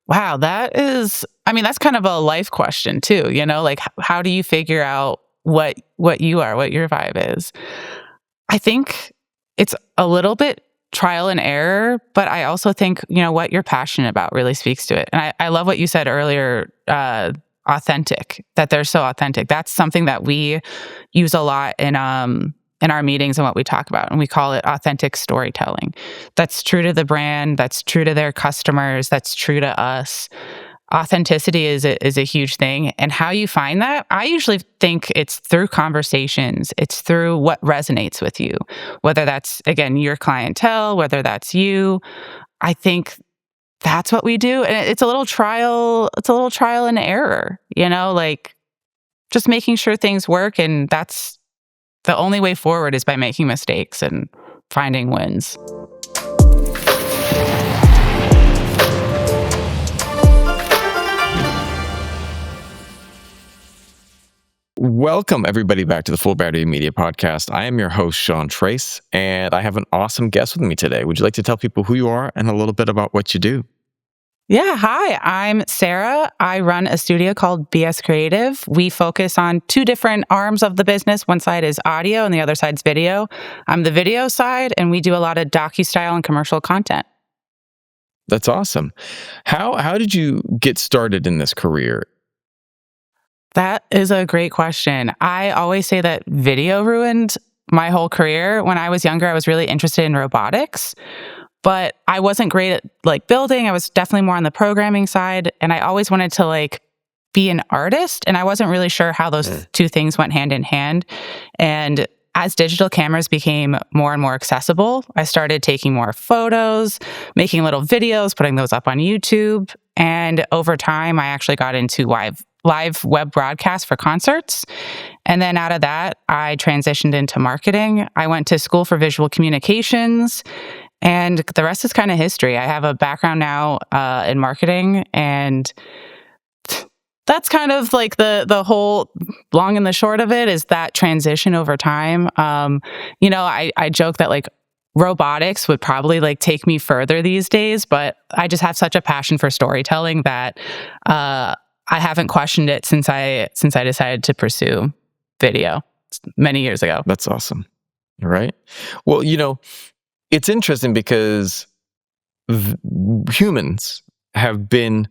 Wow, that's kind of a life question too, like how do you figure out what you are, what your vibe is? I think it's a little bit trial and error, but I also think, what you're passionate about really speaks to it. And I love what you said earlier, authentic, that they're so authentic. That's something that we use a lot in our meetings and what we talk about. And we call it authentic storytelling. That's true to the brand, that's true to their customers, that's true to us. Authenticity is a huge thing. And how you find that, I usually think it's through conversations. It's through what resonates with you, whether that's, again, your clientele, whether that's you. I think that's what we do. And it's a little trial and error, like just making sure things work. And that's the only way forward is by making mistakes and finding wins. Welcome, everybody, back to the Full Battery Media Podcast. I am your host, Sean Trace, and I have an awesome guest with me today. Would you like to tell people who you are and a little bit about what you do? Yeah, hi, I'm Sara. I run a studio called BS Creative. We focus on two different arms of the business. One side is audio and the other side's video. I'm the video side, and we do a lot of docu-style and commercial content. That's awesome. How did you get started in this career? That is a great question. I always say that video ruined my whole career. When I was younger, I was really interested in robotics, but I wasn't great at building. I was definitely more on the programming side, and I always wanted to be an artist, and I wasn't really sure how those two things went hand in hand. And as digital cameras became more and more accessible, I started taking more photos, making little videos, putting those up on YouTube. And over time, I actually got into live web broadcasts for concerts. And then out of that, I transitioned into marketing. I went to school for visual communications, and the rest is kind of history. I have a background now in marketing, and that's kind of the whole long and the short of it is that transition over time. I joke that robotics would probably take me further these days, but I just have such a passion for storytelling that I haven't questioned it since I decided to pursue video many years ago. That's awesome. Right? Well, it's interesting because humans have been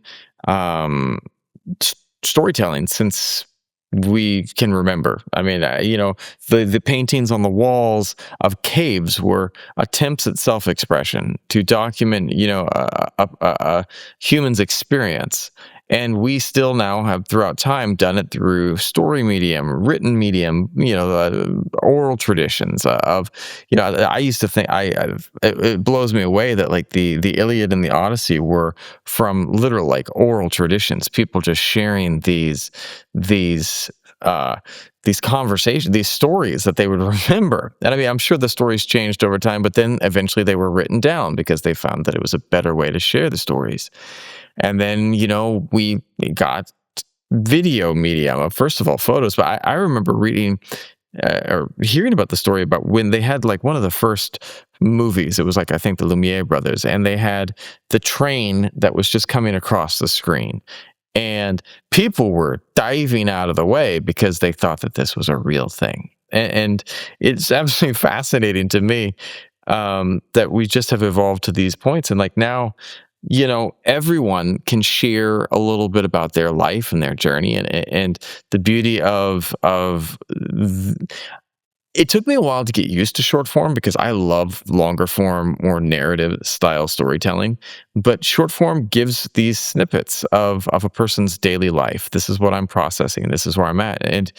storytelling since we can remember. I mean, the paintings on the walls of caves were attempts at self-expression to document, a human's experience. And we still now have, throughout time, done it through story medium, written medium, oral traditions of, I used to think, it blows me away that the Iliad and the Odyssey were from literal oral traditions, people just sharing these conversations, these stories that they would remember. And I mean, I'm sure the stories changed over time, but then eventually they were written down because they found that it was a better way to share the stories. And then, we got video medium, first of all, photos. But I remember reading or hearing about the story about when they had one of the first movies. It was I think the Lumiere brothers, and they had the train that was just coming across the screen. And people were diving out of the way because they thought that this was a real thing. And it's absolutely fascinating to me that we just have evolved to these points. And now, everyone can share a little bit about their life and their journey, and the beauty of it took me a while to get used to short form because I love longer form, more narrative style storytelling. But short form gives these snippets of a person's daily life. This is what I'm processing. This is where I'm at. And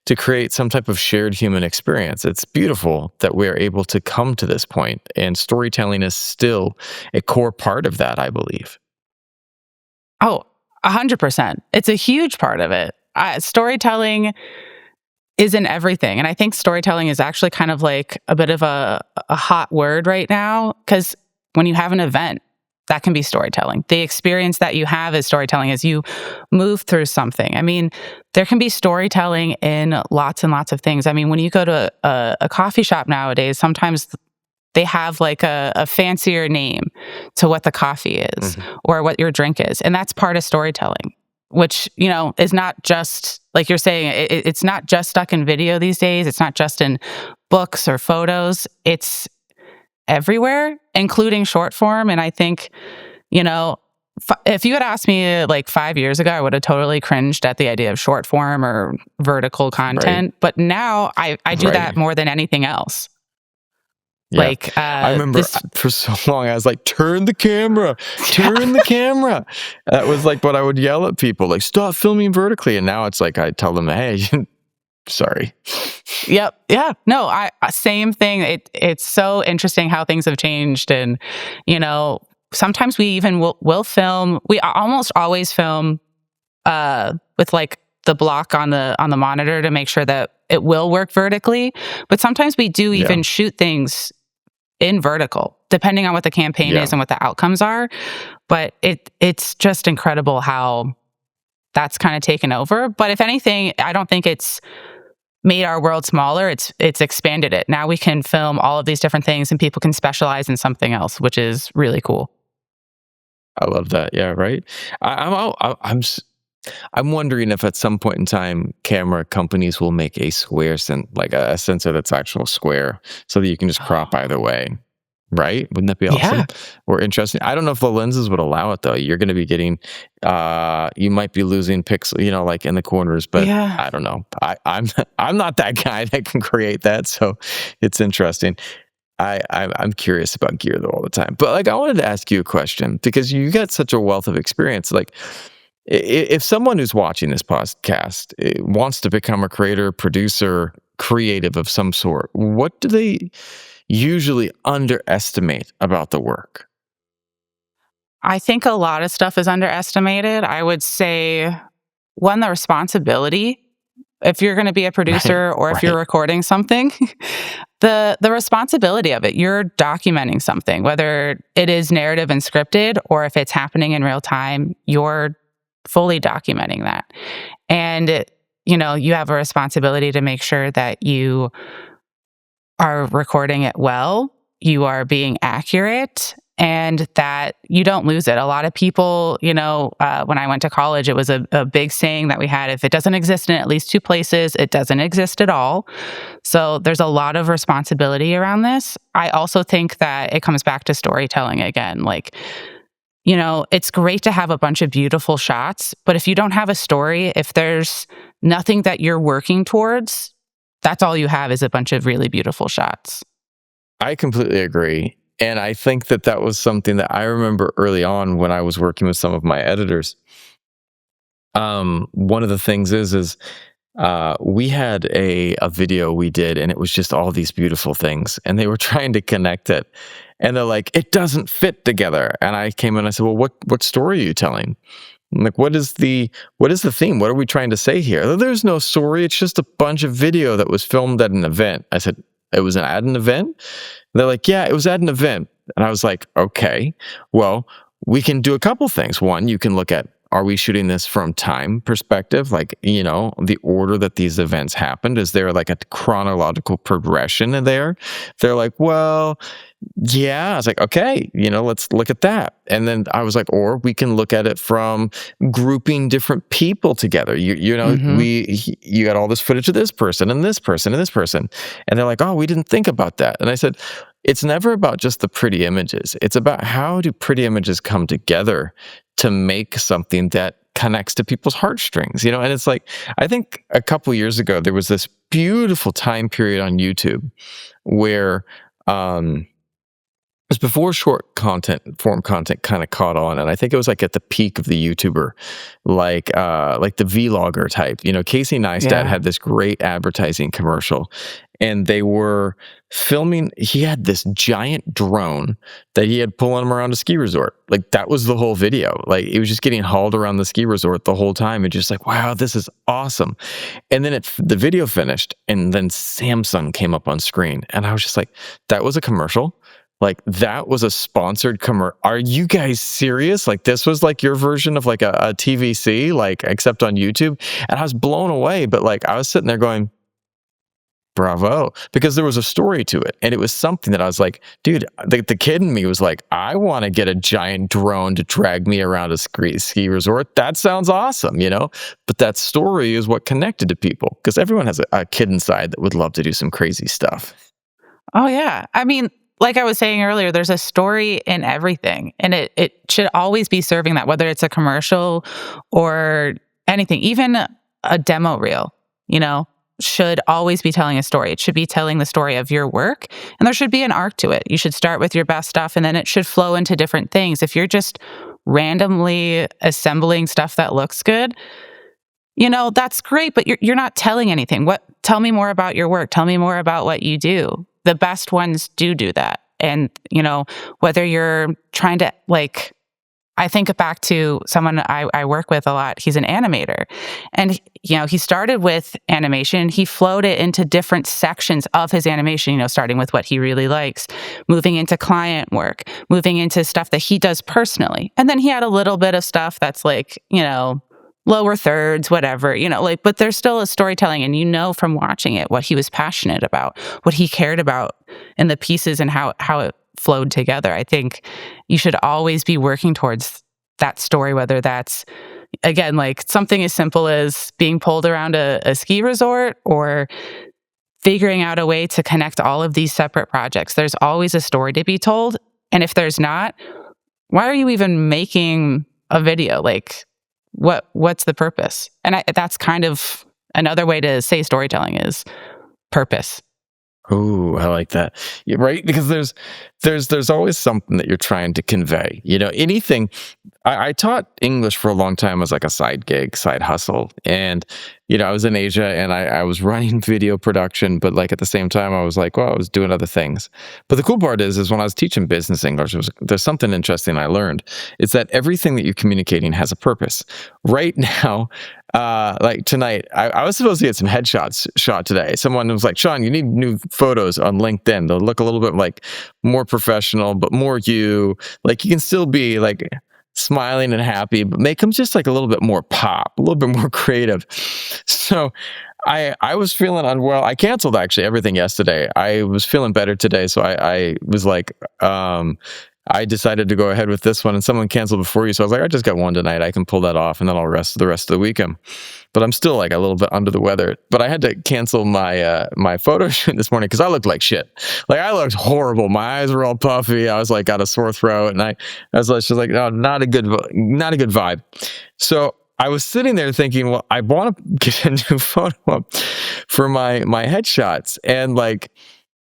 to create some type of shared human experience, it's beautiful that we're able to come to this point. And storytelling is still a core part of that, I believe. Oh, 100%. It's a huge part of it. Storytelling is in everything. And I think storytelling is actually kind of a bit of a hot word right now, because when you have an event, that can be storytelling. The experience that you have is storytelling as you move through something. I mean, there can be storytelling in lots and lots of things. I mean, when you go to a coffee shop nowadays, sometimes they have like a fancier name to what the coffee is Mhm. or what your drink is. And that's part of storytelling, which, is not just like you're saying, it's not just stuck in video these days. It's not just in books or photos. It's everywhere, including short form. And I think, you know, if you had asked me like 5 years ago, I would have totally cringed at the idea of short form or vertical Right. content. But now I do Right. that more than anything else. Yeah. Like I remember this, for so long, I was like, turn the camera, turn the camera. That was like what I would yell at people, like, stop filming vertically. And now it's like, I tell them, hey, sorry. yep, yeah, no, same thing. It's so interesting how things have changed, and you know, sometimes we even will film. We almost always film with like the block on the monitor to make sure that it will work vertically. But sometimes we do Yeah. even shoot things in vertical, depending on what the campaign Yeah. is and what the outcomes are. But it's just incredible how that's kind of taken over. But if anything, I don't think it's made our world smaller. It's expanded it. Now we can film all of these different things and people can specialize in something else, which is really cool. I love that. Yeah. Right. I'm wondering if at some point in time, camera companies will make a square like a sensor that's actual square, so that you can just crop either way. Right? Wouldn't that be Yeah. awesome or interesting? I don't know if the lenses would allow it though. You're going to be getting, you might be losing pixel, like in the corners, but Yeah. I don't know. I'm I'm not that guy that can create that, so it's interesting. I'm curious about gear though all the time. But like I wanted to ask you a question because you got such a wealth of experience. Like if someone who's watching this podcast wants to become a creator, producer, creative of some sort, what do they usually underestimate about the work? I think a lot of stuff is underestimated. I would say one, the responsibility. If you're going to be a Right, producer or if you're right. recording something, the responsibility of it. You're documenting something, whether it is narrative and scripted or if it's happening in real time, you're fully documenting that. And you have a responsibility to make sure that you are recording it well, you are being accurate, and that you don't lose it. A lot of people, when I went to college, it was a big saying that we had: if it doesn't exist in at least two places, it doesn't exist at all. So there's a lot of responsibility around this. I also think that it comes back to storytelling again. Like, it's great to have a bunch of beautiful shots, but if you don't have a story, if there's nothing that you're working towards, that's all you have is a bunch of really beautiful shots. I completely agree. And I think that that was something that I remember early on when I was working with some of my editors. One of the things is we had a video we did, and it was just all these beautiful things, and they were trying to connect it, and they're like, "It doesn't fit together." And I came in, and I said, "Well, what story are you telling? Like, what is the theme? What are we trying to say here?" "There's no story. It's just a bunch of video that was filmed at an event." I said, "It was at an event?" They're like, "Yeah, it was at an event." And I was like, "Okay, well, we can do a couple things. One, you can look at, are we shooting this from time perspective? Like, the order that these events happened. Is there like a chronological progression in there?" They're like, "Well, yeah." I was like, "Okay, let's look at that." And then I was like, "Or we can look at it from grouping different people together. Mhm. You got all this footage of this person and this person and this person." And they're like, "Oh, we didn't think about that." And I said, it's never about just the pretty images. It's about how do pretty images come together to make something that connects to people's heartstrings, And it's like, I think a couple years ago, there was this beautiful time period on YouTube where, it was before short content, form content kind of caught on, and I think it was like at the peak of the YouTuber, like the vlogger type. Casey Neistat Yeah. had this great advertising commercial, and they were filming. He had this giant drone that he had pulling him around a ski resort. Like that was the whole video. Like it was just getting hauled around the ski resort the whole time, and just like, wow, this is awesome. And then the video finished, and then Samsung came up on screen, and I was just like, that was a commercial. Like that was a sponsored commercial. Are you guys serious? Like this was like your version of like a TVC, like except on YouTube. And I was blown away. But like I was sitting there going, bravo, because there was a story to it. And it was something that I was like, dude, the kid in me was like, I want to get a giant drone to drag me around a ski resort. That sounds awesome, you know? But that story is what connected to people, because everyone has a kid inside that would love to do some crazy stuff. Oh, yeah. I mean, like I was saying earlier, there's a story in everything, and it should always be serving that, whether it's a commercial or anything, even a demo reel, you know, should always be telling a story. It should be telling the story of your work, and there should be an arc to it. You should start with your best stuff, and then it should flow into different things. If you're just randomly assembling stuff that looks good, you know, that's great, but you're not telling anything. Tell me more about your work. Tell me more about what you do. The best ones do that. And, you know, whether you're trying to like I think back to someone I work with a lot. He's an animator. And, you know, he started with animation. He flowed it into different sections of his animation, you know, starting with what he really likes, moving into client work, moving into stuff that he does personally. And then he had a little bit of stuff that's like, you know, lower thirds, whatever, you know, like, but there's still a storytelling. And you know from watching it what he was passionate about, what he cared about in the pieces and how it flowed together. I think you should always be working towards that story, whether that's, again, like something as simple as being pulled around a ski resort or figuring out a way to connect all of these separate projects. There's always a story to be told. And if there's not, why are you even making a video? Like, what's the purpose? And that's kind of another way to say storytelling is purpose. Ooh, I like that. Yeah, right? Because there's always something that you're trying to convey. You know, anything. I taught English for a long time as like a side gig, side hustle, and you know, I was in Asia and I was running video production, but like at the same time, I was like, well, I was doing other things. But the cool part is when I was teaching business English, there's something interesting I learned. It's that everything that you're communicating has a purpose. Right now, like tonight, I was supposed to get some headshots shot today. Someone was like, Sean, you need new photos on LinkedIn. They'll look a little bit like more professional, but more you. Like you can still be like smiling and happy, but make them just like a little bit more pop, a little bit more creative. So I was feeling unwell. I canceled actually everything yesterday. I was feeling better today, so I was like, I decided to go ahead with this one, and someone canceled before you, so I was like, I just got one tonight. I can pull that off, and then I'll rest the rest of the weekend. But I'm still like a little bit under the weather. But I had to cancel my my photo shoot this morning because I looked like shit. Like I looked horrible. My eyes were all puffy. I was like got a sore throat, and I was just like, no, not a good vibe. So I was sitting there thinking, well, I want to get a new photo up for my headshots, and like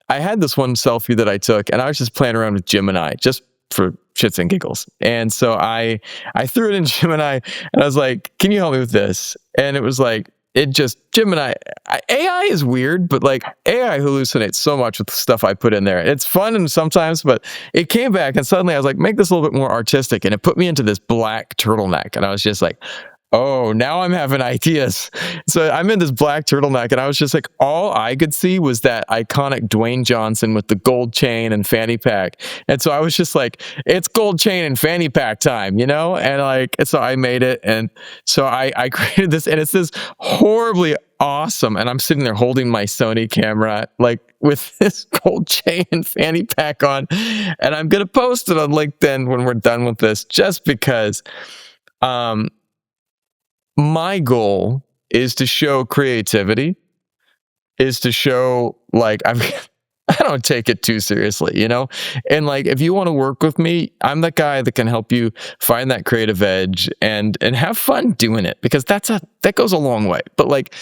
I had this one selfie that I took, and I was just playing around with Gemini just for shits and giggles. And so I threw it in Gemini, and I was like, can you help me with this? And it was like, Gemini, AI is weird, but like AI hallucinates so much with the stuff I put in there. It's fun and sometimes, but it came back and suddenly I was like, make this a little bit more artistic. And it put me into this black turtleneck. And I was just like, oh, now I'm having ideas. So I'm in this black turtleneck, and I was just like, all I could see was that iconic Dwayne Johnson with the gold chain and fanny pack. And so I was just like, it's gold chain and fanny pack time, you know? And like, and so I made it. And so I created this, and it's this horribly awesome. And I'm sitting there holding my Sony camera, like with this gold chain and fanny pack on. And I'm going to post it on LinkedIn when we're done with this, just because, my goal is to show creativity, is to show like I don't take it too seriously, you know? And like if you want to work with me, I'm that guy that can help you find that creative edge and have fun doing it, because that goes a long way. But like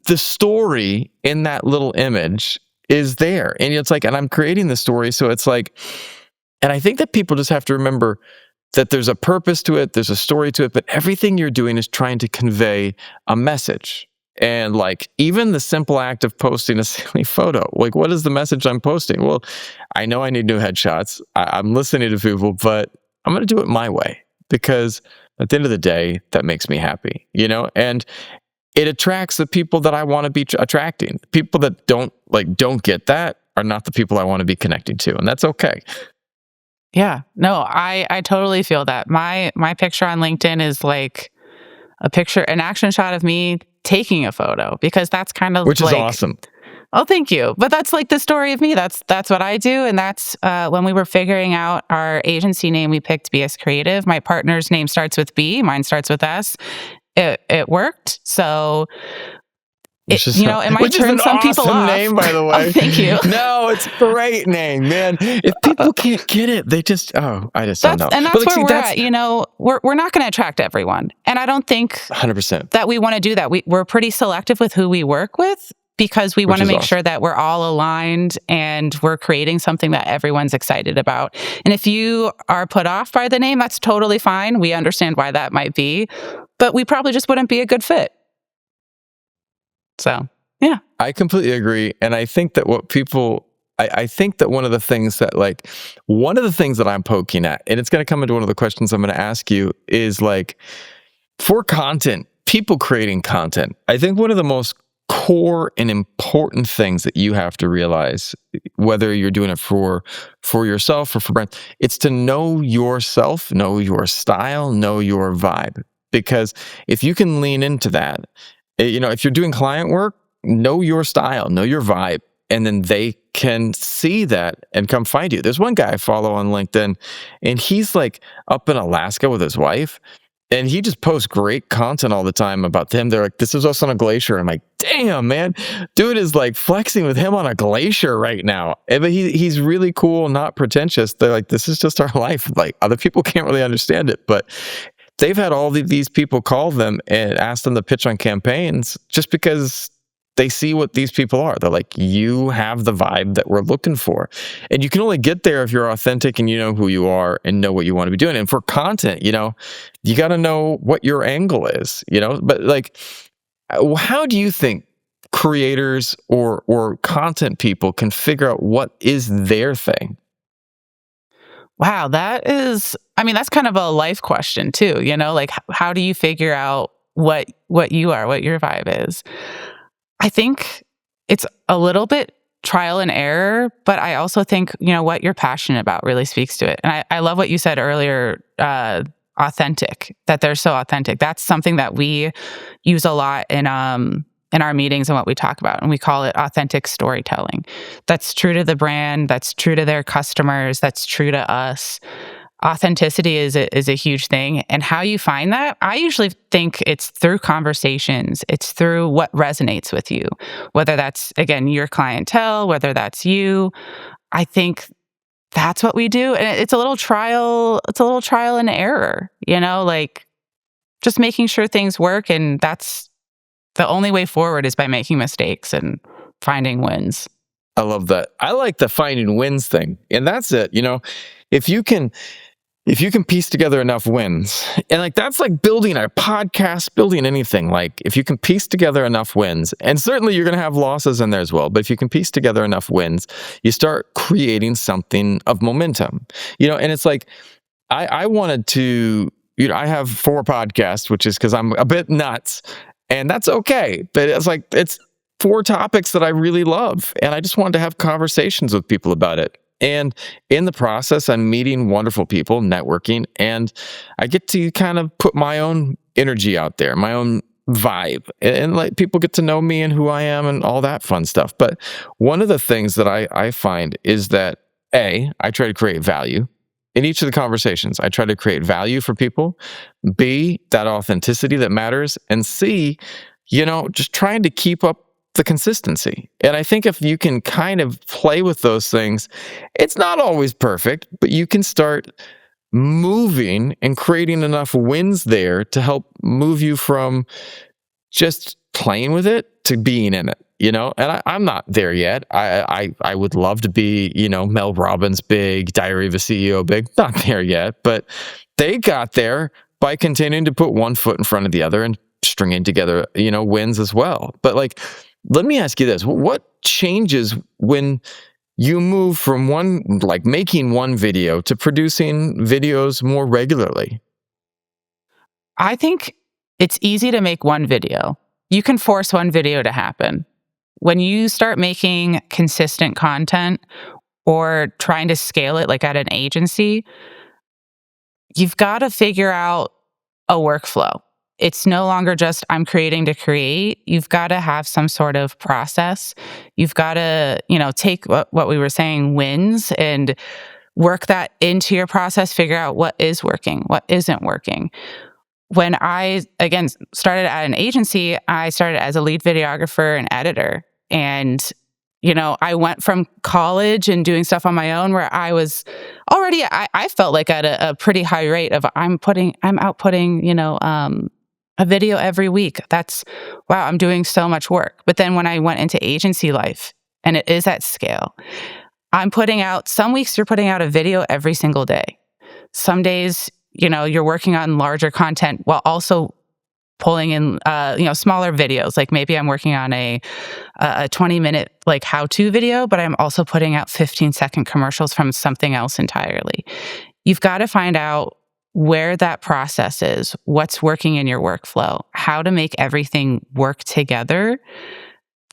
the story in that little image is there. And it's like, and I'm creating the story, so it's like, and I think that people just have to remember that there's a purpose to it, there's a story to it, but everything you're doing is trying to convey a message. And like even the simple act of posting a silly photo, like what is the message I'm posting? Well, I know I need new headshots. I'm listening to people, but I'm going to do it my way, because at the end of the day, that makes me happy, you know? And it attracts the people that I want to be attracting. People that don't get that are not the people I want to be connecting to, and that's okay. Yeah, no, I totally feel that. My picture on LinkedIn is like an action shot of me taking a photo, because that's kind of Which is like, awesome. Oh, thank you. But that's like the story of me. That's what I do, and that's when we were figuring out our agency name, we picked BS Creative. My partner's name starts with B, mine starts with S. It worked. So it might Which is turn an some people awesome off. name, by the Oh, way. thank you. No, it's a great name, man. If people can't get it, they just, oh, I just don't know. But That's like, where see, we're that's at. We're not going to attract everyone, and I don't think 100%, that we want to do that. We're pretty selective with who we work with because we want which to is make awesome. sure that we're all aligned and we're creating something that everyone's excited about. And if you are put off by the name, that's totally fine. We understand why that might be, but we probably just wouldn't be a good fit. So, yeah. I completely agree. And I think that I think that one of the things that I'm poking at, and it's going to come into one of the questions I'm going to ask you, is like, for content, people creating content, I think one of the most core and important things that you have to realize, whether you're doing it for yourself or for brands, it's to know yourself, know your style, know your vibe. Because if you can lean into that, if you're doing client work, know your style, know your vibe, and then they can see that and come find you. There's one guy I follow on LinkedIn, and he's like up in Alaska with his wife, and he just posts great content all the time about them. They're like, this is us on a glacier. I'm like, damn, man, dude is like flexing with him on a glacier right now. But he's really cool, not pretentious. They're like, this is just our life. Like, other people can't really understand it, but they've had all these people call them and ask them to pitch on campaigns just because they see what these people are. They're like, you have the vibe that we're looking for. And you can only get there if you're authentic and you know who you are and know what you want to be doing. And for content, you got to know what your angle is, But like, how do you think creators or content people can figure out what is their thing? Wow, that's kind of a life question too, like how do you figure out what you are, what your vibe is? I think it's a little bit trial and error, but I also think, what you're passionate about really speaks to it. And I love what you said earlier, authentic, that they're so authentic. That's something that we use a lot in our meetings and what we talk about. And we call it authentic storytelling. That's true to the brand. That's true to their customers. That's true to us. Authenticity is a huge thing. And how you find that, I usually think it's through conversations. It's through what resonates with you, whether that's, again, your clientele, whether that's you. I think that's what we do. And it's a little trial and error, like just making sure things work. And that's the only way forward, is by making mistakes and finding wins. I love that. I like the finding wins thing. And that's it. If you can piece together enough wins, and like that's like building a podcast, building anything, like if you can piece together enough wins, and certainly you're going to have losses in there as well, but if you can piece together enough wins, you start creating something of momentum, and it's like, I wanted to, I have 4 podcasts, which is because I'm a bit nuts, and that's okay. But it's 4 topics that I really love, and I just wanted to have conversations with people about it. And in the process, I'm meeting wonderful people, networking, and I get to kind of put my own energy out there, my own vibe, and like people get to know me and who I am and all that fun stuff. But one of the things that I find is that I try to create value in each of the conversations. I try to create value for people. B, that authenticity that matters. And C, just trying to keep up the consistency. And I think if you can kind of play with those things, it's not always perfect, but you can start moving and creating enough wins there to help move you from just playing with it to being in it, And I'm not there yet. I would love to be, Mel Robbins big, Diary of a CEO big. Not there yet, but they got there by continuing to put one foot in front of the other and stringing together, wins as well. But like, let me ask you this: what changes when you move from making one video to producing videos more regularly? I think it's easy to make one video. You can force one video to happen. When you start making consistent content or trying to scale it like at an agency, you've got to figure out a workflow. It's no longer just I'm creating to create. You've got to have some sort of process. You've got to, take what we were saying, wins, and work that into your process, figure out what is working, what isn't working. When I, again, started at an agency, I started as a lead videographer and editor. And, I went from college and doing stuff on my own where I was already, I felt like at a pretty high rate of I'm outputting, a video every week. Wow, I'm doing so much work. But then when I went into agency life, and it is at scale, some weeks you're putting out a video every single day. Some days, you're working on larger content while also pulling in, smaller videos. Like maybe I'm working on a 20-minute like how-to video, but I'm also putting out 15-second commercials from something else entirely. You've got to find out where that process is, what's working in your workflow, how to make everything work together.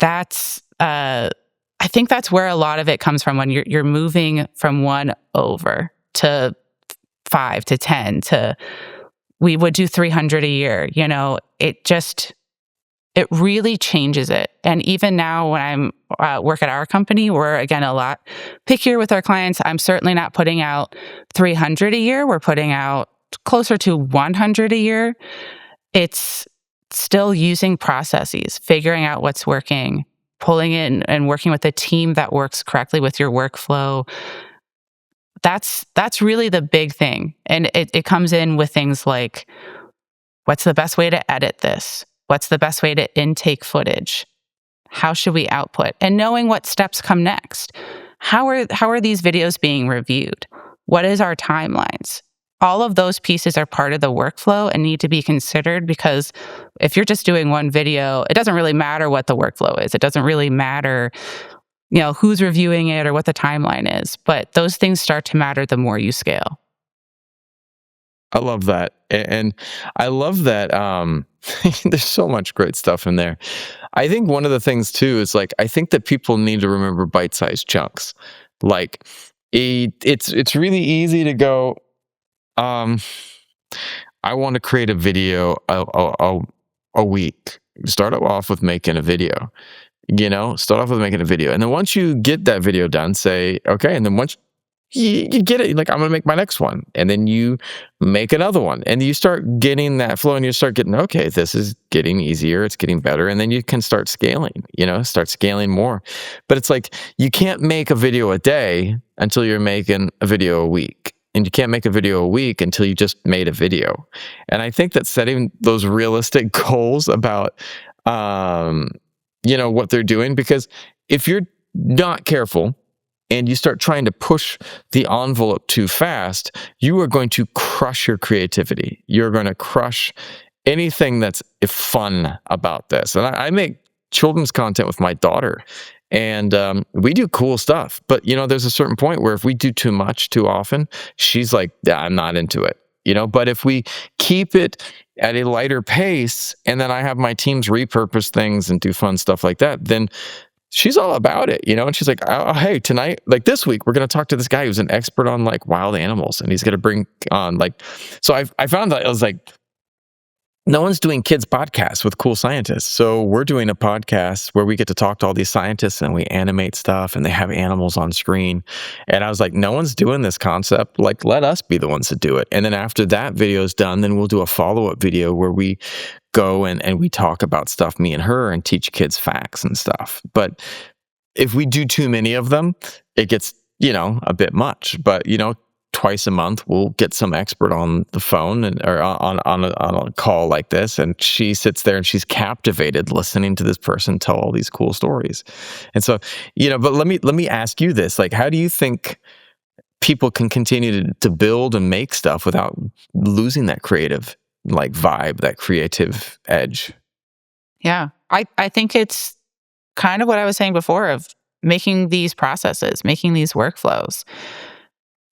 I think that's where a lot of it comes from when you're moving from one over to 5 to 10 to we would do 300 a year. It really changes it. And even now when I'm work at our company, we're again a lot pickier with our clients. I'm certainly not putting out 300 a year. We're putting out closer to 100 a year. It's still using processes, figuring out what's working, pulling in and working with a team that works correctly with your workflow. That's really the big thing. And it comes in with things like, what's the best way to edit this? What's the best way to intake footage? How should we output? And knowing what steps come next. How are these videos being reviewed? What is our timelines? All of those pieces are part of the workflow and need to be considered, because if you're just doing one video, it doesn't really matter what the workflow is. It doesn't really matter, who's reviewing it or what the timeline is. But those things start to matter the more you scale. I love that. And I love that there's so much great stuff in there. I think one of the things too is like I think that people need to remember bite-sized chunks. Like it's really easy to go, um, I want to create a video a week. Start off with making a video. Start off with making a video. And then once you get that video done, say, okay, and then once you get it, like, I'm gonna make my next one. And then you make another one. And you start getting that flow and you start getting, okay, this is getting easier, it's getting better. And then you can start scaling, start scaling more. But it's like you can't make a video a day until you're making a video a week. And you can't make a video a week until you just made a video. And I think that setting those realistic goals about what they're doing, because if you're not careful and you start trying to push the envelope too fast, you are going to crush your creativity. You're going to crush anything that's fun about this. And I make children's content with my daughter, and we do cool stuff. But, there's a certain point where if we do too much too often, she's like, yeah, I'm not into it. But if we keep it at a lighter pace, and then I have my teams repurpose things and do fun stuff like that, then she's all about it, and she's like, oh, hey, tonight, like this week, we're going to talk to this guy who's an expert on like wild animals, and he's going to bring on so I found that I was like, no one's doing kids podcasts with cool scientists. So we're doing a podcast where we get to talk to all these scientists and we animate stuff and they have animals on screen. And I was like, no one's doing this concept. Like, let us be the ones to do it. And then after that video is done, then we'll do a follow-up video where we go and we talk about stuff, me and her, and teach kids facts and stuff. But if we do too many of them, it gets, a bit much. But, twice a month, we'll get some expert on the phone or on a call like this, and she sits there and she's captivated listening to this person tell all these cool stories. And so, but let me ask you this: like, how do you think people can continue to build and make stuff without losing that creative vibe, that creative edge? Yeah, I think it's kind of what I was saying before of making these processes, making these workflows.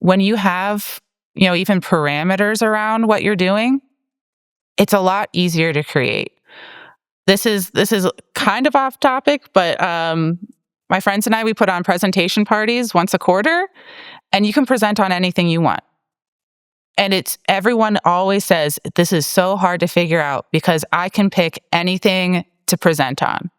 When you have, even parameters around what you're doing, it's a lot easier to create. This is kind of off topic, but my friends and I, we put on presentation parties once a quarter, and you can present on anything you want. And everyone always says, this is so hard to figure out because I can pick anything to present on.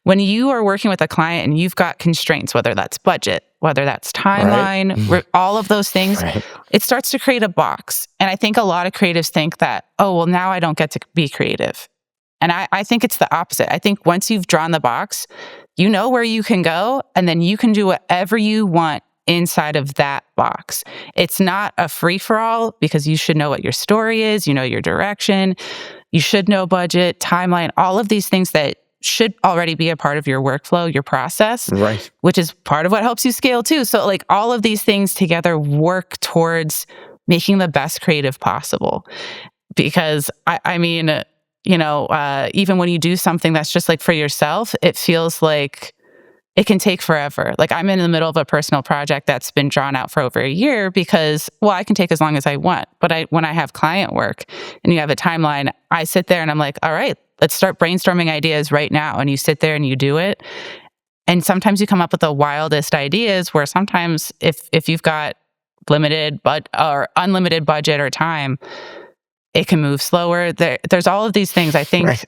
When you are working with a client and you've got constraints, whether that's budget, whether that's Right. timeline, all of those things, Right. it starts to create a box. And I think a lot of creatives think that, oh, well, now I don't get to be creative. And I think it's the opposite. I think once you've drawn the box, you know where you can go, and then you can do whatever you want inside of that box. It's not a free for all because you should know what your story is, you know your direction, you should know budget, timeline, all of these things that should already be a part of your workflow, your process, Right. which is part of what helps you scale too. So like all of these things together work towards making the best creative possible. Because I mean, even when you do something that's just like for yourself, it feels like it can take forever. Like I'm in the middle of a personal project that's been drawn out for over a year because, well, I can take as long as I want. But when I have client work and you have a timeline, I sit there and I'm like, all right, let's start brainstorming ideas right now. And you sit there and you do it. And sometimes you come up with the wildest ideas where sometimes if you've got limited or unlimited budget or time, it can move slower. There's all of these things. I think Right.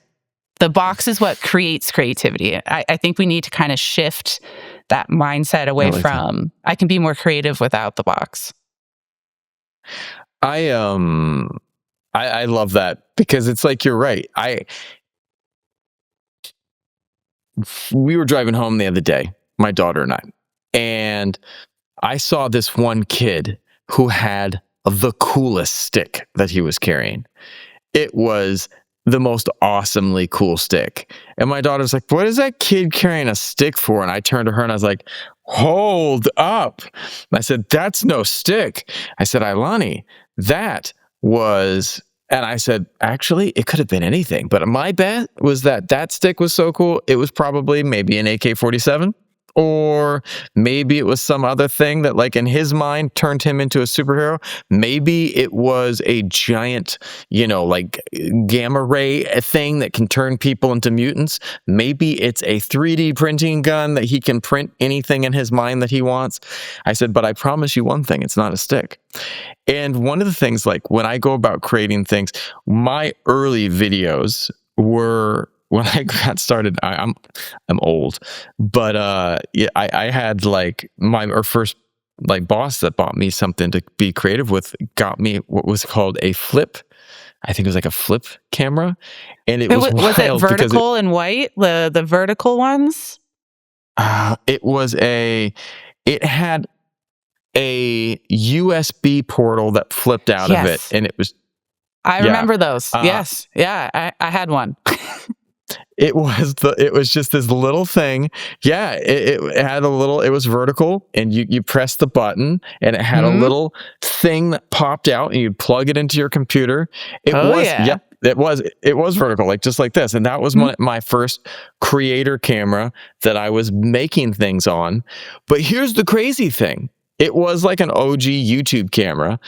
the box is what creates creativity. I think we need to kind of shift that mindset away like that. from, I can be more creative without the box. I love that because it's like you're right. We were driving home the other day, my daughter and I saw this one kid who had the coolest stick that he was carrying. It was the most awesomely cool stick. And my daughter's like, what is that kid carrying a stick for? And I turned to her and I was like, hold up. And I said, that's no stick. I said, Ilani, that was, and I said, actually, it could have been anything. But my bet was that stick was so cool, it was probably maybe an AK-47. Or maybe it was some other thing that, like, in his mind turned him into a superhero. Maybe it was a giant, like gamma ray thing that can turn people into mutants. Maybe it's a 3D printing gun that he can print anything in his mind that he wants. I said, but I promise you one thing, it's not a stick. And one of the things, like when I go about creating things, my early videos were, when I got started, I'm old, but yeah, I had like our first like boss that bought me something to be creative with, got me what was called a flip. I think it was like a flip camera, and it was Was it wild because vertical and white, the vertical ones? it had a USB portal that flipped out of it, Yes. and it was I yeah. remember those. Yes. Yeah, I had one. It was just this little thing. Yeah, it had it was vertical, and you press the button and it had a Mhm. little thing that popped out and you'd plug it into your computer. Oh, yeah. Yep, it was vertical, like just like this. And that was my first creator camera that I was making things on. But here's the crazy thing. It was like an OG YouTube camera,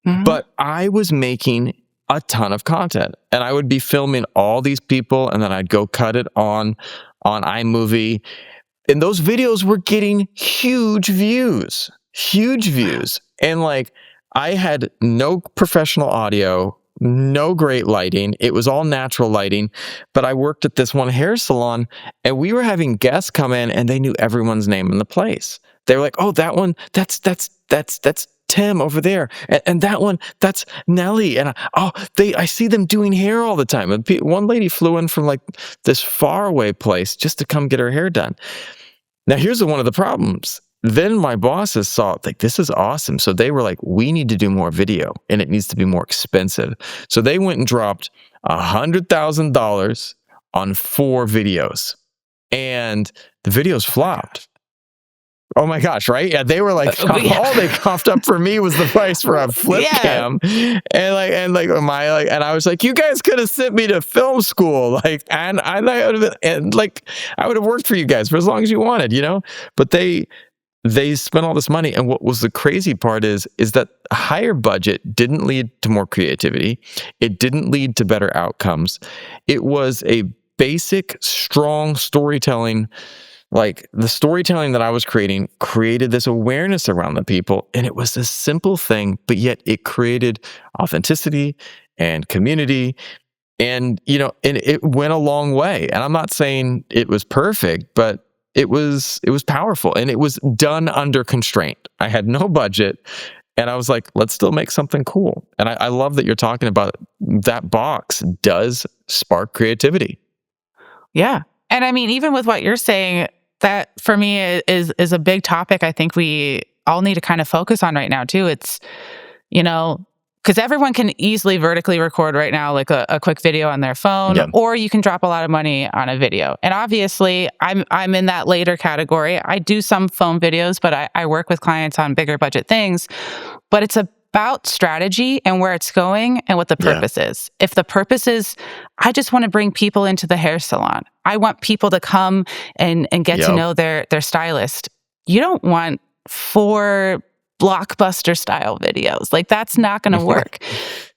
Mhm. but I was making a ton of content, and I would be filming all these people, and then I'd go cut it on iMovie, and those videos were getting huge views, and like I had no professional audio, no great lighting. It was all natural lighting, but I worked at this one hair salon, and we were having guests come in, and they knew everyone's name in the place. They were like, "Oh, that one, that's Tim over there, and that one, that's Nelly." And I see them doing hair all the time. And one lady flew in from like this faraway place just to come get her hair done. Now, here's one of the problems. Then my bosses saw like, this is awesome. So they were like, we need to do more video, and it needs to be more expensive. So they went and dropped $100,000 on 4 videos, and the videos flopped. Oh my gosh, right? Yeah, they were like, all they coughed up for me was the price for a flip cam. And I was like, you guys could have sent me to film school. And I would have been, I would have worked for you guys for as long as you wanted, But they spent all this money. And what was the crazy part is that a higher budget didn't lead to more creativity. It didn't lead to better outcomes. It was a basic, strong storytelling Like, the storytelling that I was creating created this awareness around the people, and it was this simple thing, but yet it created authenticity and community, and, and it went a long way. And I'm not saying it was perfect, but it was powerful, and it was done under constraint. I had no budget, and I was like, let's still make something cool. And I love that you're talking about that box does spark creativity. Yeah. And I mean, even with what you're saying, that for me is a big topic I think we all need to kind of focus on right now too. It's, you know, because everyone can easily vertically record right now, like a quick video on their phone, Yeah. or you can drop a lot of money on a video. And obviously, I'm in that later category. I do some phone videos, but I work with clients on bigger budget things. But it's about strategy and where it's going and what the Yeah. purpose is. If the purpose is, I just want to bring people into the hair salon, I want people to come and get to Yep. know their stylist. You don't want 4 blockbuster style videos. Like, that's not going to work.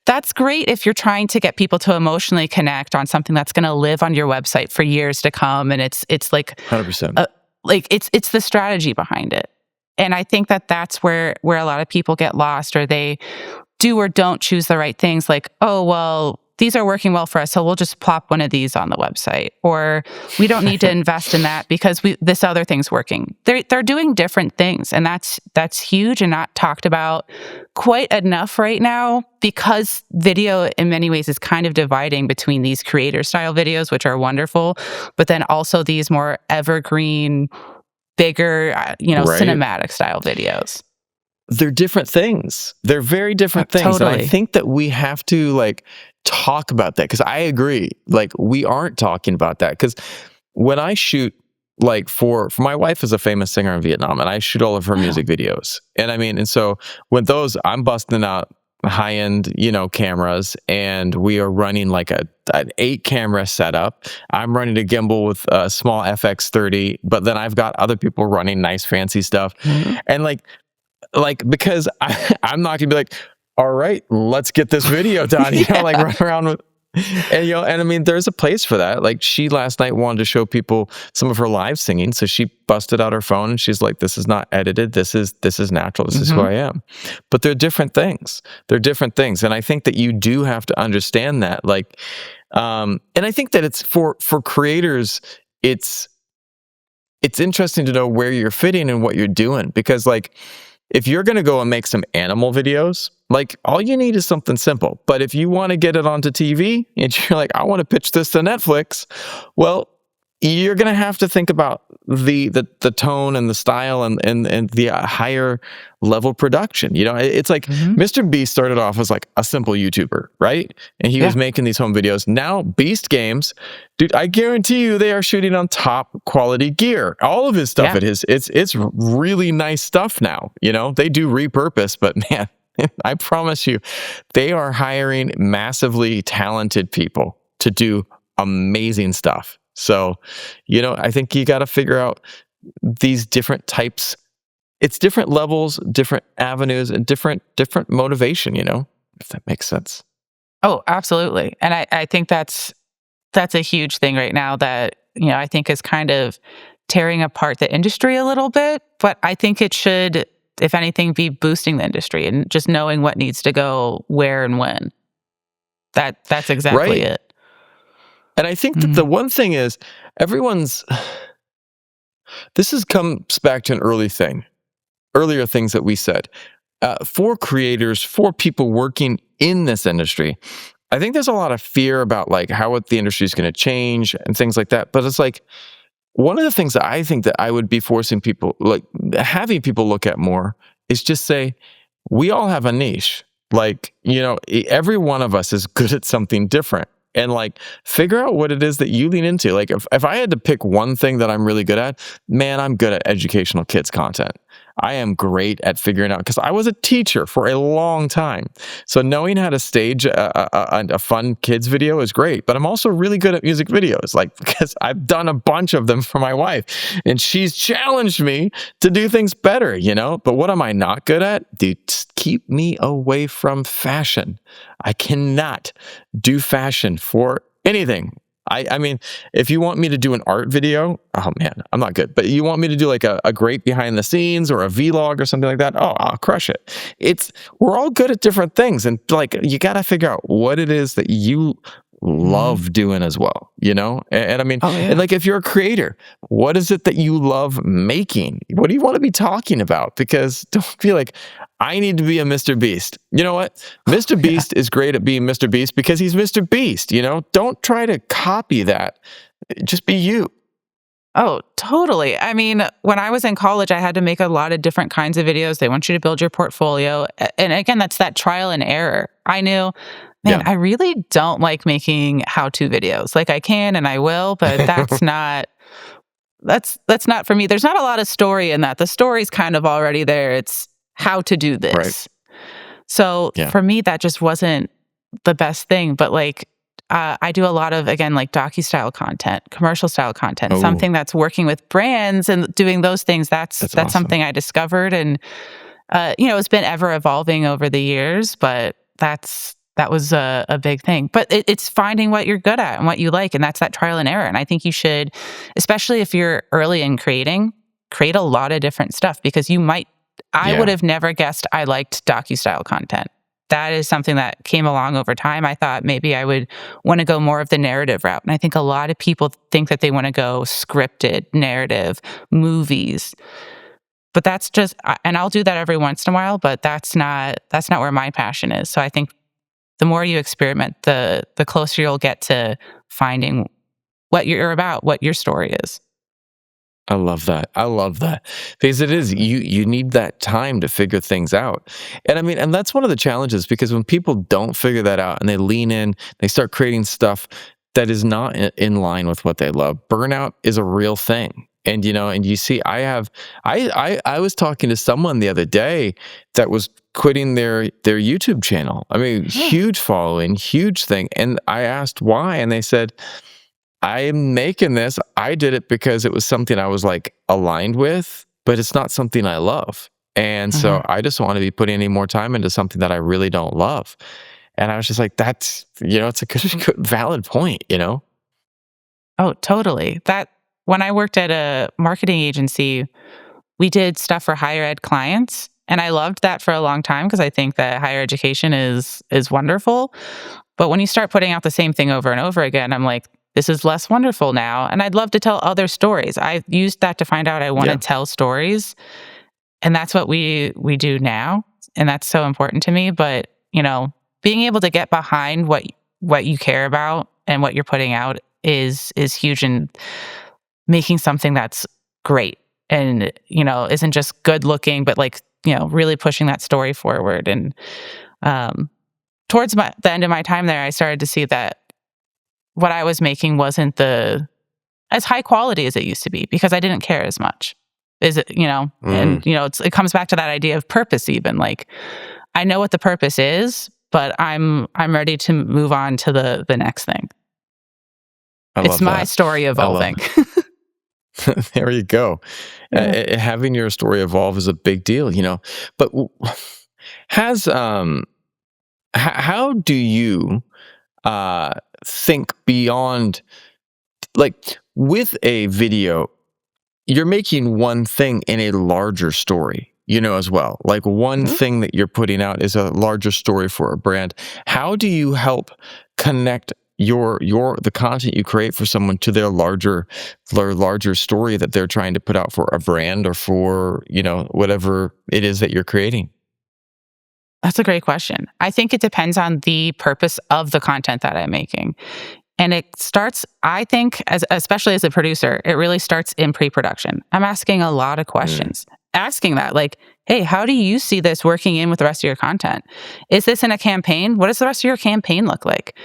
That's great if you're trying to get people to emotionally connect on something that's going to live on your website for years to come, and it's like 100%. it's the strategy behind it. And I think that's where a lot of people get lost, or they do or don't choose the right things. Like, oh, well, these are working well for us, so we'll just plop one of these on the website, or we don't need to invest in that because this other thing's working. They're doing different things, and that's huge and not talked about quite enough right now, because video in many ways is kind of dividing between these creator style videos, which are wonderful, but then also these more evergreen, bigger, Right. cinematic style videos. They're different things. They're very different things. And I Totally. think that we have to talk about that, because I agree. Like, we aren't talking about that, because when I shoot, like, for my wife is a famous singer in Vietnam, and I shoot all of her Wow. music videos. And I mean, and so with those, I'm busting out high-end, cameras, and we are running like an 8 camera setup. I'm running a gimbal with a small FX30, but then I've got other people running nice fancy stuff. Mhm. And because I'm not gonna be like, all right, let's get this video done, like Yeah. run around with, and I mean, there's a place for that. Like, she last night wanted to show people some of her live singing, so she busted out her phone and she's like, this is not edited. This is natural. This is who Mhm. I am. But they're different things. They're different things. And I think that you do have to understand that. And I think that it's for creators, it's interesting to know where you're fitting and what you're doing, because if you're going to go and make some animal videos, all you need is something simple. But if you want to get it onto TV and you're like, I want to pitch this to Netflix, well, you're going to have to think about the tone and the style and the higher level production. It's like Mhm. Mr. Beast started off as like a simple YouTuber, right? And he Yeah. was making these home videos. Now Beast Games, dude, I guarantee you they are shooting on top quality gear. All of his stuff, Yeah. it's really nice stuff now. They do repurpose, but man, I promise you, they are hiring massively talented people to do amazing stuff. So, I think you got to figure out these different types. It's different levels, different avenues, and different motivation, if that makes sense. Oh, absolutely. And I think that's a huge thing right now that, I think is kind of tearing apart the industry a little bit, but I think it should, if anything, be boosting the industry and just knowing what needs to go where and when. That's exactly Right. it. And I think that the Mhm. one thing is everyone's, comes back to an earlier things that we said. For creators, for people working in this industry, I think there's a lot of fear about how the industry is going to change and things like that. But it's one of the things that I think that I would be forcing people, having people look at more, is just say, we all have a niche. Every one of us is good at something different. And figure out what it is that you lean into. If I had to pick one thing that I'm really good at, man, I'm good at educational kids content. I am great at figuring out, because I was a teacher for a long time. So knowing how to stage a fun kids video is great. But I'm also really good at music videos, because I've done a bunch of them for my wife, and she's challenged me to do things better, But what am I not good at? Dude, just keep me away from fashion. I cannot do fashion for anything. I mean, if you want me to do an art video, oh man, I'm not good. But you want me to do like a great behind the scenes or a vlog or something like that, oh, I'll crush it. It's we're all good at different things, and like you got to figure out what it is that you Mhm. love doing as well, you know? And I mean, Oh, and yeah. like if you're a creator, what is it that you love making? What do you want to be talking about? Because don't be like, I need to be a Mr. Beast. You know what? Mr. Yeah. Beast is great at being Mr. Beast because he's Mr. Beast, you know? Don't try to copy that. Just be you. Oh, totally. I mean, when I was in college, I had to make a lot of different kinds of videos. They want you to build your portfolio. And again, that's that trial and error. I knew, man, Yeah. I really don't like making how-to videos. Like I can and I will, but that's not for me. There's not a lot of story in that. The story's kind of already there. It's how to do Right. this. So Yeah. for me, that just wasn't the best thing. But like, I do a lot of, again, like docu-style content, commercial style content, Oh, something that's working with brands and doing those things. That's that's that's awesome. something I discovered, and it's been ever evolving over the years. But that was a big thing. But it's finding what you're good at and what you like, and that's that trial and error. And I think you should, especially if you're early in creating, create a lot of different stuff because you might. I would Yeah. have never guessed I liked docu-style content. That is something that came along over time. I thought maybe I would want to go more of the narrative route. And I think a lot of people think that they want to go scripted, narrative, movies. But that's just and I'll do that every once in a while, but that's not where my passion is. So I think the more you experiment, the closer you'll get to finding what you're about, what your story is. I love that. I love that because it is you need that time to figure things out. And I mean, and that's one of the challenges because when people don't figure that out and they lean in, they start creating stuff that is not in line with what they love. Burnout is a real thing. And and you see I was talking to someone the other day that was quitting their YouTube channel. I mean, huge following, huge thing. And I asked why and they said I'm making this. I did it because it was something I was like aligned with, but it's not something I love. And so Mhm. I just want to be putting any more time into something that I really don't love. And I was just like, it's a good valid point. Oh, totally. That when I worked at a marketing agency, we did stuff for higher ed clients, and I loved that for a long time because I think that higher education is wonderful. But when you start putting out the same thing over and over again, I'm like, this is less wonderful now, and I'd love to tell other stories. I used that to find out I want to Yeah, tell stories, and that's what we do now, and that's so important to me. But being able to get behind what you care about and what you're putting out is huge in making something that's great and isn't just good looking, but like really pushing that story forward. And um, towards the end of my time there, I started to see that what I was making wasn't the as high quality as it used to be because I didn't care as much. Is it, mm, and it comes back to that idea of purpose even. Like I know what the purpose is, but I'm ready to move on to the next thing. I It's love my that. story I love evolving. there you go. Yeah. Having your story evolve is a big deal. But has how do you uh think beyond like with a video you're making one thing in a larger story, as well. Like one Mhm. thing that you're putting out is a larger story for a brand. How do you help connect the content you create for someone to their larger story that they're trying to put out for a brand or for, whatever it is that you're creating? That's a great question. I think it depends on the purpose of the content that I'm making. And it starts, I think, especially as a producer, it really starts in pre-production. I'm asking a lot of Mm, questions. Asking that, like, hey, how do you see this working in with the rest of your content? Is this in a campaign? What does the rest of your campaign look like?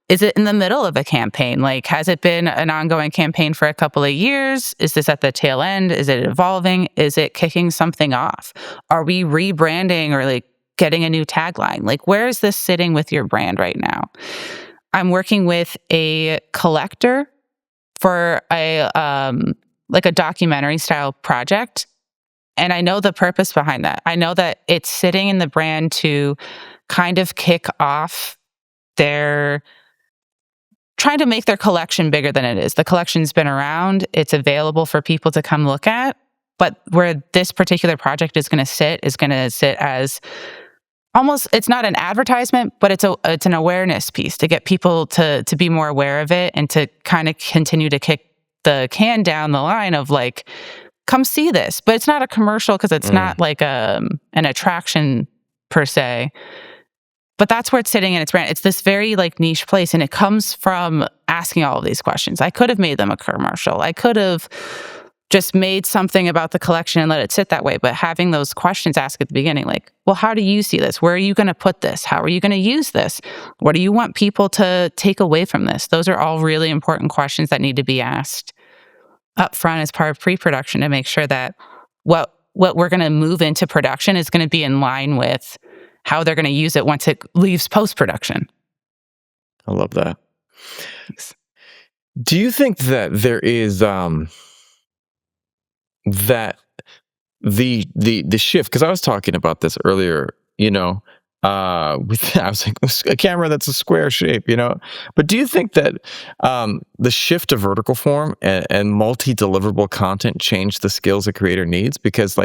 Is it in the middle of a campaign? Like, has it been an ongoing campaign for a couple of years? Is this at the tail end? Is it evolving? Is it kicking something off? Are we rebranding or like getting a new tagline? Like, where is this sitting with your brand right now? I'm working with a collector for a like a documentary style project. And I know the purpose behind that. I know that it's sitting in the brand to kind of kick off their trying to make their collection bigger than it is. The collection's been around, it's available for people to come look at, but where this particular project is going to sit as almost, it's not an advertisement, but it's an awareness piece to get people to be more aware of it and to kind of continue to kick the can down the line of like, come see this. But it's not a commercial because it's not like an attraction per se. But that's where it's sitting in its brand. It's this very like niche place, and it comes from asking all of these questions. I could have made them a commercial. I could have just made something about the collection and let it sit that way. But having those questions asked at the beginning, like, well, how do you see this? Where are you going to put this? How are you going to use this? What do you want people to take away from this? Those are all really important questions that need to be asked up front as part of pre-production to make sure that what we're going to move into production is going to be in line with how they're going to use it once it leaves post-production. I love that. Thanks. Do you think that there is that the shift? Because I was talking about this earlier, with I was like a camera that's a square shape, But do you think that the shift to vertical form and multi-deliverable content changed the skills a creator needs? Because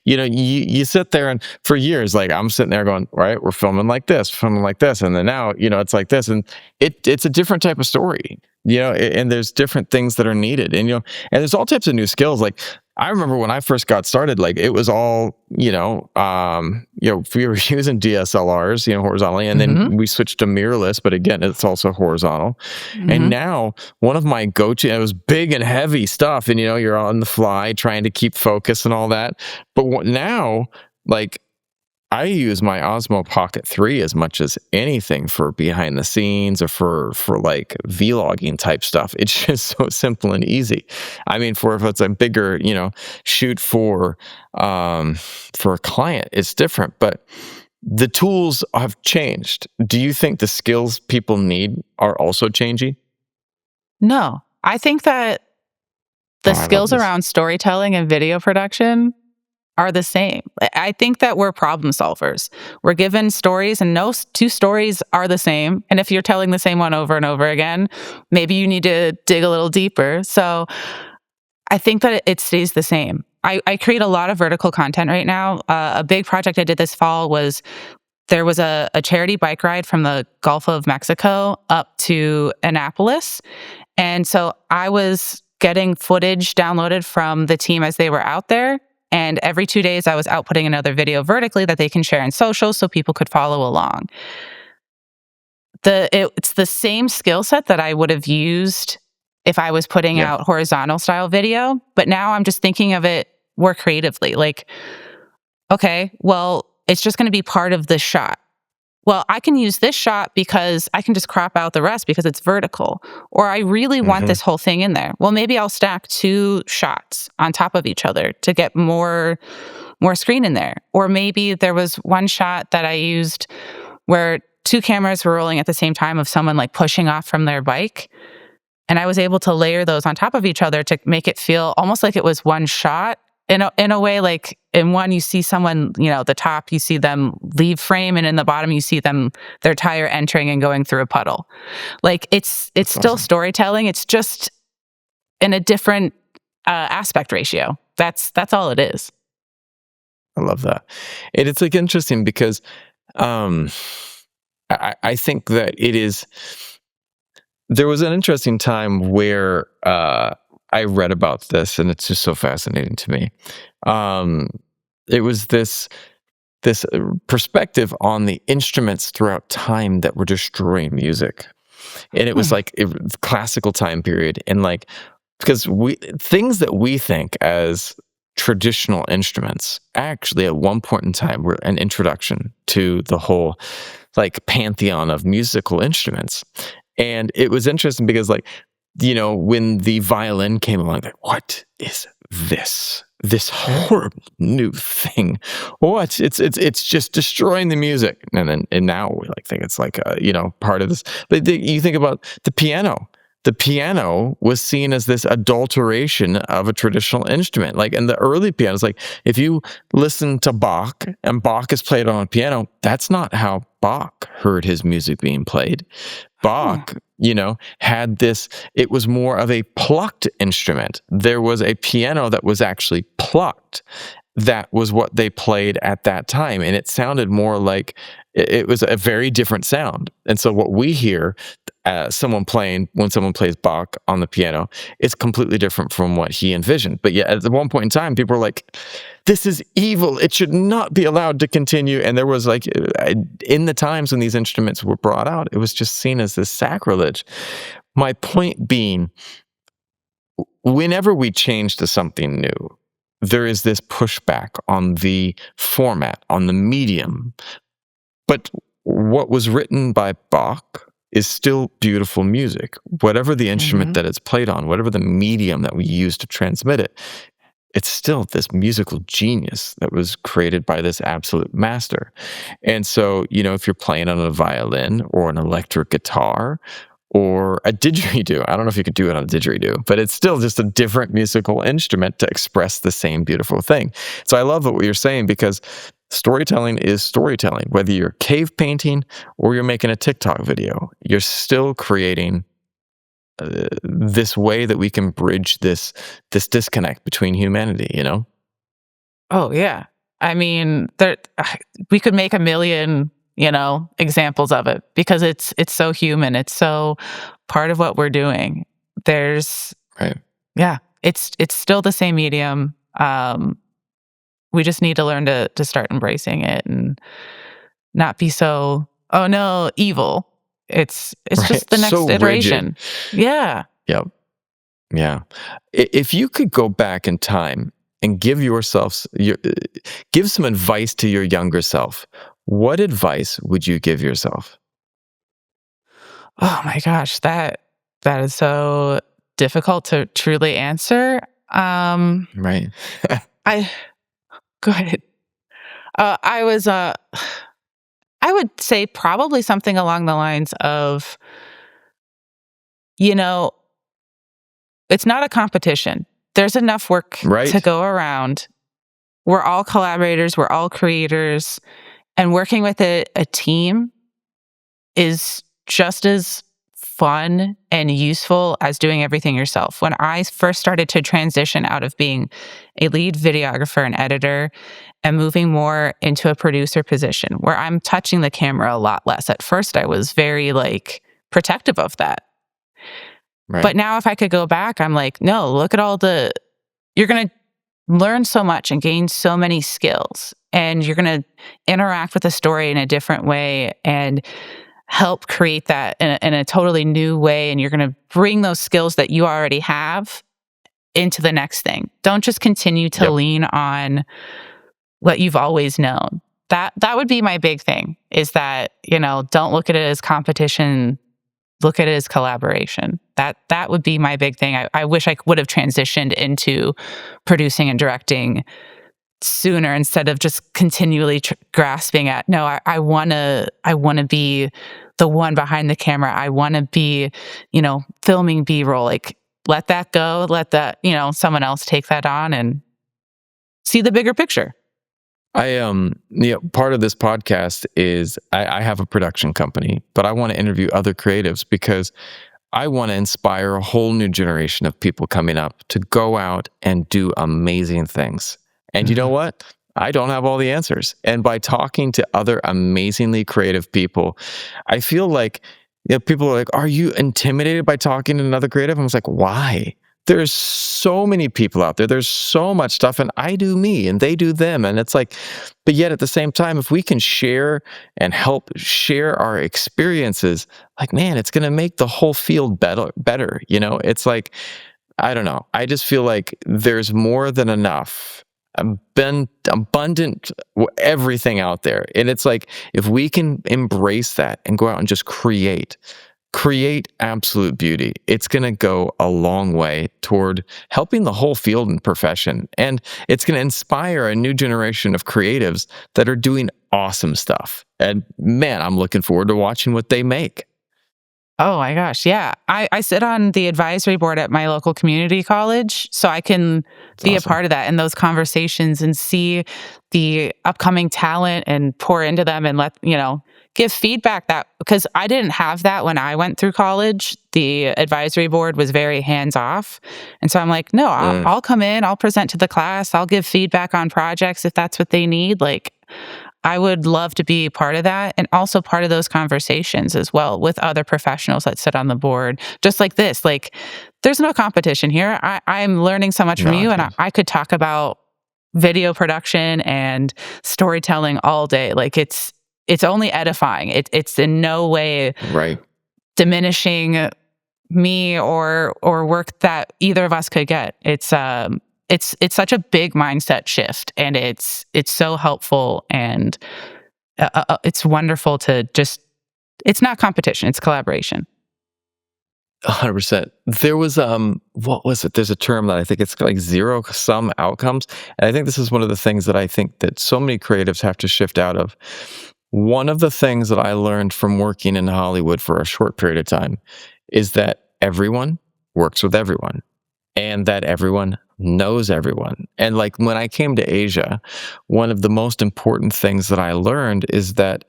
you sit there and for years, like I'm sitting there going, all right, we're filming like this, and then now, it's like this, and it's a different type of story, and there's different things that are needed, and there's all types of new skills. Like I remember when I first got started, like it was all, we were using DSLRs, horizontally, and then we switched to mirrorless, but again, it's also horizontal. And now one of my go-to, it was big and heavy stuff, and you're on the fly trying to keep focus and all that. But now, like, I use my Osmo Pocket 3 as much as anything for behind the scenes or for like vlogging type stuff. It's just so simple and easy. I mean, if it's a bigger, shoot for a client, it's different, but the tools have changed. Do you think the skills people need are also changing? No, I think that the skills around storytelling and video production are the same. I think that we're problem solvers. We're given stories, and no two stories are the same. And if you're telling the same one over and over again, maybe you need to dig a little deeper. So I think that it stays the same. I create a lot of vertical content right now. A big project I did this fall was there was a charity bike ride from the Gulf of Mexico up to Annapolis. And so I was getting footage downloaded from the team as they were out there. And every 2 days, I was outputting another video vertically that they can share in social so people could follow along. It's the same skill set that I would have used if I was putting out horizontal style video, but now I'm just thinking of it more creatively. Like, okay, well, it's just going to be part of this shot. Well, I can use this shot because I can just crop out the rest because it's vertical. Or I really want this whole thing in there. Well, maybe I'll stack 2 shots on top of each other to get more screen in there. Or maybe there was one shot that I used where 2 cameras were rolling at the same time of someone like pushing off from their bike. And I was able to layer those on top of each other to make it feel almost like it was one shot. In a way, like in one, you see someone, the top, you see them leave frame, and in the bottom, you see their tire entering and going through a puddle. Like it's still storytelling. It's just in a different aspect ratio. That's all it is. I love that. It's like interesting because I think that it is. There was an interesting time where I read about this, and it's just so fascinating to me. It was this perspective on the instruments throughout time that were destroying music, and it was like classical time period, and like because things that we think as traditional instruments actually at one point in time were an introduction to the whole like pantheon of musical instruments. And it was interesting because when the violin came along, like, what is this horrible new thing? What? It's just destroying the music. And now we think it's like part of this. But you think about the piano. the piano was seen as this adulteration of a traditional instrument. Like in the early pianos, like if you listen to Bach and Bach is played on a piano, that's not how Bach heard his music being played. Oh. Bach, had this, it was more of a plucked instrument. There was a piano that was actually plucked. That was what they played at that time. And it sounded more like it was a very different sound. And so what we hear when someone plays Bach on the piano, it's completely different from what he envisioned. But yet at one point in time, people were like, this is evil. It should not be allowed to continue. And there was like, in the times when these instruments were brought out, it was just seen as this sacrilege. My point being, whenever we change to something new, there is this pushback on the format, on the medium. But what was written by Bach is still beautiful music. Whatever the instrument Mhm. that it's played on, whatever the medium that we use to transmit it, it's still this musical genius that was created by this absolute master. And so, if you're playing on a violin or an electric guitar or a didgeridoo, I don't know if you could do it on a didgeridoo, but it's still just a different musical instrument to express the same beautiful thing. So I love what you're saying, because storytelling is storytelling. Whether you're cave painting or you're making a TikTok video, you're still creating this way that we can bridge this disconnect between humanity. Oh, yeah. I mean, there we could make a million, examples of it because it's so human. It's so part of what we're doing. There's Right. Yeah, it's still the same medium. We just need to learn to start embracing it and not be so, "Oh, no, evil." It's Right. just the So next rigid. iteration. Yeah. Yep. Yeah. If you could go back in time and give some advice to your younger self, what advice would you give yourself? Oh my gosh, that is so difficult to truly answer. Right. I Go ahead. I was, I would say probably something along the lines of, you know, it's not a competition. There's enough work to Right. go around. We're all collaborators, we're all creators, and working with a team is just as fun and useful as doing everything yourself. When I first started to transition out of being a lead videographer and editor and moving more into a producer position where I'm touching the camera a lot less. At first I was very protective of that. Right. But now if I could go back, I'm like, no, look at you're going to learn so much and gain so many skills, and you're going to interact with the story in a different way and help create that in a totally new way. And you're going to bring those skills that you already have into the next thing. Don't just continue to Yep. lean on what you've always known. That would be my big thing, is that, don't look at it as competition, look at it as collaboration. That would be my big thing. I wish I would have transitioned into producing and directing sooner instead of just continually grasping at, no, I want to be the one behind the camera. I want to be, filming B-roll. Like, let that go. Let that, someone else take that on and see the bigger picture. Part of this podcast is I have a production company, but I want to interview other creatives because I want to inspire a whole new generation of people coming up to go out and do amazing things. And you know Mhm. what? I don't have all the answers. And by talking to other amazingly creative people, I feel like, people are like, are you intimidated by talking to another creative? I was like, why? There's so many people out there. There's so much stuff, and I do me and they do them. And it's like, but yet at the same time, if we can share and help share our experiences, like, man, it's going to make the whole field better. It's like, I don't know. I just feel like there's more than enough, abundant everything out there. And it's like, if we can embrace that and go out and just create absolute beauty, it's going to go a long way toward helping the whole field and profession. And it's going to inspire a new generation of creatives that are doing awesome stuff. And man, I'm looking forward to watching what they make. Oh my gosh, yeah. I sit on the advisory board at my local community college, so I can It's be a awesome. part of that in those conversations and see the upcoming talent and pour into them and give feedback that because I didn't have that when I went through college. The advisory board was very hands off. And so I'm like, no, Mm, I'll come in, I'll present to the class, I'll give feedback on projects if that's what they need. Like, I would love to be part of that and also part of those conversations as well with other professionals that sit on the board, just like this. Like, there's no competition here. I'm learning so much from no, you, and yeah. I could talk about video production and storytelling all day. Like, it's only edifying. It's in no way Right. diminishing me or work that either of us could get. It's such a big mindset shift, and it's so helpful, and it's wonderful to just. It's not competition; it's collaboration. 100%. There was, what was it? There's a term that I think it's like zero sum outcomes. And I think this is one of the things that I think that so many creatives have to shift out of. One of the things that I learned from working in Hollywood for a short period of time is that everyone works with everyone and that everyone knows everyone. And like when I came to Asia, one of the most important things that I learned is that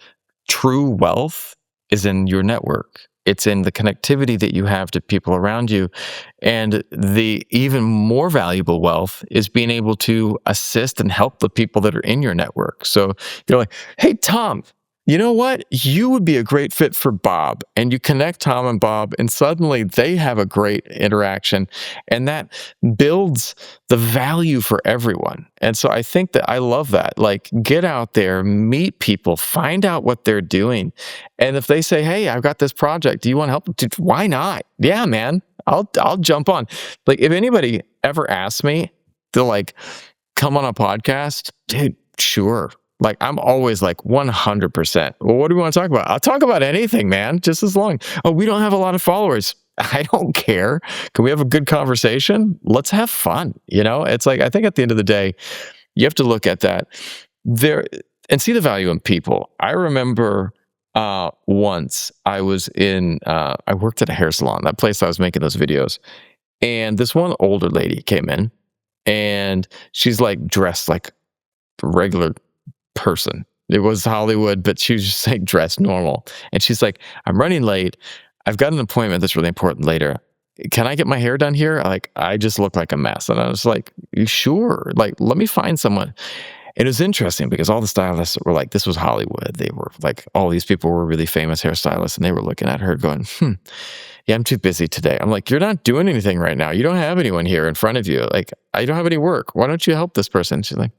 true wealth is in your network. It's in the connectivity that you have to people around you. And the even more valuable wealth is being able to assist and help the people that are in your network. So you're like, hey, Tom, you know what? You would be a great fit for Bob. And you connect Tom and Bob, and suddenly they have a great interaction. And that builds the value for everyone. And so I think that I love that. Like, get out there, meet people, find out what they're doing. And if they say, "Hey, I've got this project. Do you want help?" Dude, why not? Yeah, man. I'll jump on. Like, if anybody ever asks me to like come on a podcast, dude, sure. Like, I'm always like 100%. Well, what do we want to talk about? I'll talk about anything, man, just as long. Oh, we don't have a lot of followers. I don't care. Can we have a good conversation? Let's have fun. It's like, I think at the end of the day, you have to look at that there and see the value in people. I remember once I worked at a hair salon, that place I was making those videos. And this one older lady came in and she's like dressed like a regular person. It was Hollywood, but she was just like dressed normal. And she's like, I'm running late. I've got an appointment that's really important later. Can I get my hair done here? Like, I just look like a mess. And I was like, you sure? Like, let me find someone. It was interesting because all the stylists were like, this was Hollywood. They were like, all these people were really famous hairstylists, and they were looking at her going, yeah, I'm too busy today. I'm like, you're not doing anything right now. You don't have anyone here in front of you. Like, I don't have any work. Why don't you help this person? She's like,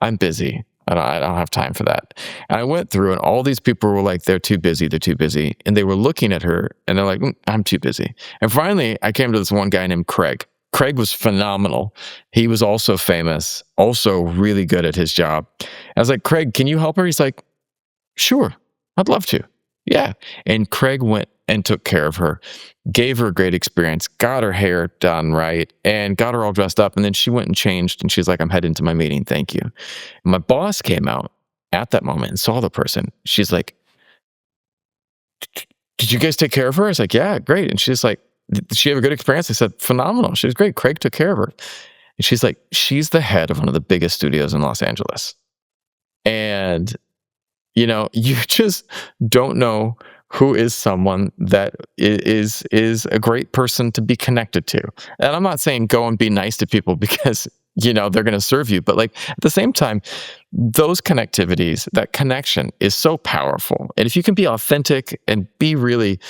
I'm busy. I don't have time for that. And I went through, and all these people were like, they're too busy. They're too busy. And they were looking at her, and they're like, I'm too busy. And finally, I came to this one guy named Craig. Craig was phenomenal. He was also famous, also really good at his job. I was like, Craig, can you help her? He's like, sure, I'd love to. Yeah. And Craig went and took care of her, gave her a great experience, got her hair done right, and got her all dressed up. And then she went and changed, and she's like, I'm heading to my meeting. Thank you. And my boss came out at that moment and saw the person. She's like, did you guys take care of her? I was like, yeah, great. And she's like, did she have a good experience? I said, phenomenal. She was great. Craig took care of her. And she's like, she's the head of one of the biggest studios in Los Angeles. And you just don't know who is someone that is a great person to be connected to. And I'm not saying go and be nice to people because they're going to serve you, but like at the same time, those connectivities, that connection is so powerful. And if you can be authentic and be really,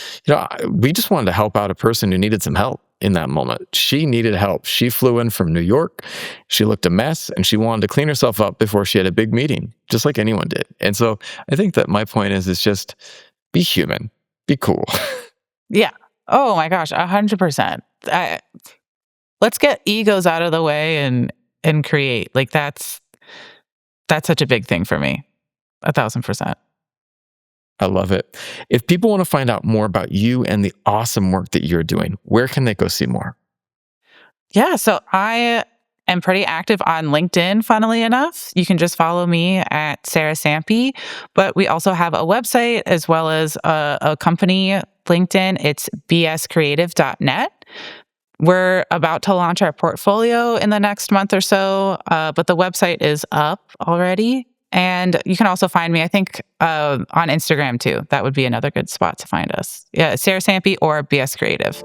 we just wanted to help out a person who needed some help in that moment. She needed help. She flew in from New York. She looked a mess, and she wanted to clean herself up before she had a big meeting, just like anyone did. And so I think that my point is just be human, be cool. Yeah. Oh my gosh, 100%. Let's get egos out of the way and create. Like, that's such a big thing for me. 1,000%. I love it. If people want to find out more about you and the awesome work that you're doing, where can they go see more? Yeah, so I am pretty active on LinkedIn, funnily enough. You can just follow me at Sara Sampey, but we also have a website as well as a company LinkedIn, it's bscreative.net. We're about to launch our portfolio in the next month or so, but the website is up already. And you can also find me, I think, on Instagram too. That would be another good spot to find us. Yeah, Sara Sampey or BS Creative.